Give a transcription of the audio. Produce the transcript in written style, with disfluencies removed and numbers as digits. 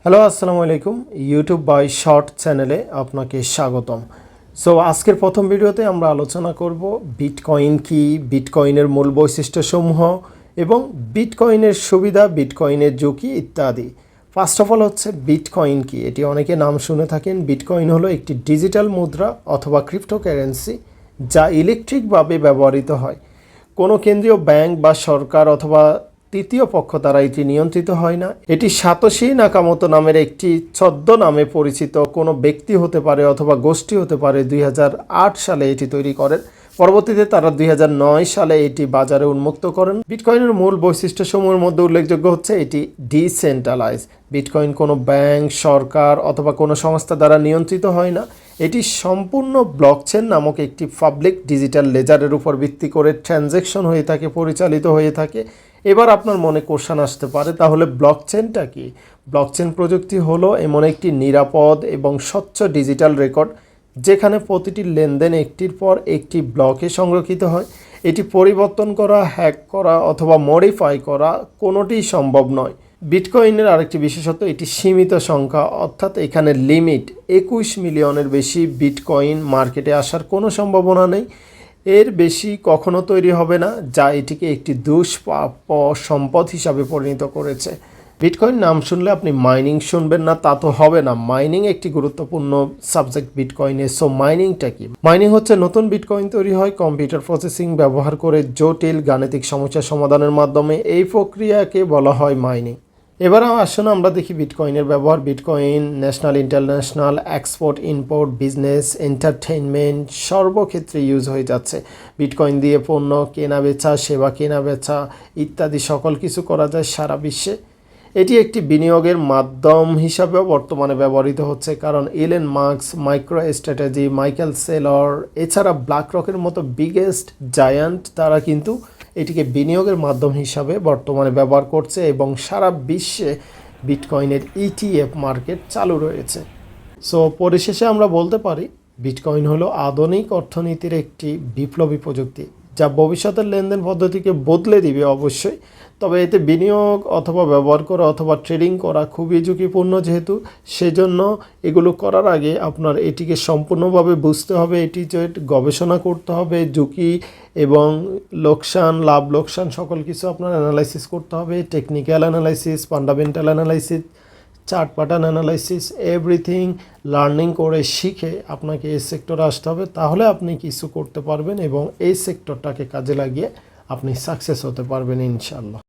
Hello আসসালামু আলাইকুম YouTube by short চ্যানেলে আপনাকে স্বাগতম। সো আজকের প্রথম ভিডিওতে আমরা আলোচনা করব বিটকয়েন কি, বিটকয়েনের মূল বৈশিষ্ট্যসমূহ এবং বিটকয়েনের সুবিধা, বিটকয়েনের ঝুঁকি ইত্যাদি। ফার্স্ট অফ অল হচ্ছে বিটকয়েন কি। এটি অনেকে নাম শুনে থাকেন। বিটকয়েন হলো একটি ডিজিটাল মুদ্রা অথবা ক্রিপ্টোকারেন্সি যা ইলেকট্রিকভাবে ব্যবহৃত হয়। কোনো কেন্দ্রীয় ব্যাংক বা সরকার অথবা তৃতীয় পক্ষ দ্বারা এটি নিয়ন্ত্রিত হয় না। এটি সাতোশি নাকামোতো নামের একটি ছদ্মনামে পরিচিত কোনো ব্যক্তি হতে পারে অথবা গোষ্ঠী হতে পারে 2008 সালে এটি তৈরি করেন। পরবর্তীতে তারা 2009 সালে এটি বাজারে উন্মুক্ত করেন। বিটকয়েনের মূল বৈশিষ্ট্যসমূহের মধ্যে উল্লেখযোগ্য হচ্ছে এটি ডিসেন্ট্রালাইজ। বিটকয়েন কোনো ব্যাংক, সরকার অথবা কোনো সংস্থা দ্বারা নিয়ন্ত্রিত হয় না। এটি সম্পূর্ণ ব্লকচেন নামক একটি পাবলিক ডিজিটাল লেজারের উপর ভিত্তি করে ট্রানজ্যাকশন হয়ে থাকে, পরিচালিত হয়ে থাকে। এবার আপনার মনে কোশ্চেন আসতে পারে, তাহলে ব্লকচেনটা কি? ব্লকচেন প্রযুক্তি হলো এমন একটি নিরাপদ এবং স্বচ্ছ ডিজিটাল রেকর্ড যেখানে প্রতিটি লেনদেন একটির পর একটি ব্লকে সংরক্ষিত হয়। এটি পরিবর্তন করা, হ্যাক করা অথবা মডিফাই করা কোনোটিই সম্ভব নয়। বিটকয়েনের আরেকটি বিশেষত্ব, এটি সীমিত সংখ্যা, অর্থাৎ এখানে লিমিট 21 মিলিয়নের বেশি বিটকয়েন মার্কেটে আসার কোনো সম্ভাবনা নেই। এর বেশি কখনো তৈরি হবে না, যা এটিকে একটি দুষ্প্রাপ্য সম্পদ হিসাবে পরিণত করেছে। বিটকয়েন নাম শুনলে আপনি মাইনিং শুনবেন না, তা তো হবে না। মাইনিং একটি গুরুত্বপূর্ণ সাবজেক্ট বিটকয়েনে। সো মাইনিংটা কি? মাইনিং হচ্ছে নতুন বিটকয়েন তৈরি হয় কম্পিউটার প্রসেসিং ব্যবহার করে জটিল গাণিতিক সমস্যা সমাধানের মাধ্যমে। এই প্রক্রিয়াকে বলা হয় মাইনিং। এবার আসুন আমরা দেখি বিটকয়েনের ব্যবহার। Bitcoin national, international, export, import, business, entertainment সর্বক্ষেত্রে ইউজ হয়ে যাচ্ছে। বিটকয়েন দিয়ে পণ্য কেনা বেচা, সেবা কেনা বেচা ইত্যাদি সকল কিছু করা যায় সারা বিশ্বে। এটি একটি বিনিয়োগের মাধ্যম হিসাবেও বর্তমানে ব্যবহৃত হচ্ছে, কারণ Elon Musk, MicroStrategy, Michael Saylor এছাড়া ব্ল্যাকরকের মতো বিগেস্ট জায়ান্ট তারা কিন্তু এটিকে বিনিয়োগের মাধ্যম হিসাবে বর্তমানে ব্যবহার করছে এবং সারা বিশ্বে বিটকয়েনের ETF মার্কেট চালু রয়েছে। সো পরিশেষে আমরা বলতে পারি বিটকয়েন হলো আধুনিক অর্থনীতির একটি বিপ্লবী প্রযুক্তি যা ভবিষ্যতের লেনদেন পদ্ধতিকে বদলে দিবে অবশ্যই। তবে এতে বিনিয়োগ অথবা ব্যবহার করা অথবা ট্রেডিং করা খুবই ঝুঁকিপূর্ণ, যেহেতু সেজন্য এগুলো করার আগে আপনার এটিকে সম্পূর্ণভাবে বুঝতে হবে, এটি গবেষণা করতে হবে, ঝুঁকি এবং লোকসান, লাভ লোকসান সকল কিছু আপনার অ্যানালাইসিস করতে হবে। Technical analysis, fundamental analysis, chart pattern analysis, everything learning করে শিখে আপনাকে এই সেক্টরে আসতে হবে। তাহলে আপনি কিছু করতে পারবেন এবং এই সেক্টরটাকে কাজে লাগিয়ে আপনি সাকসেস হতে পারবেন ইনশাআল্লাহ।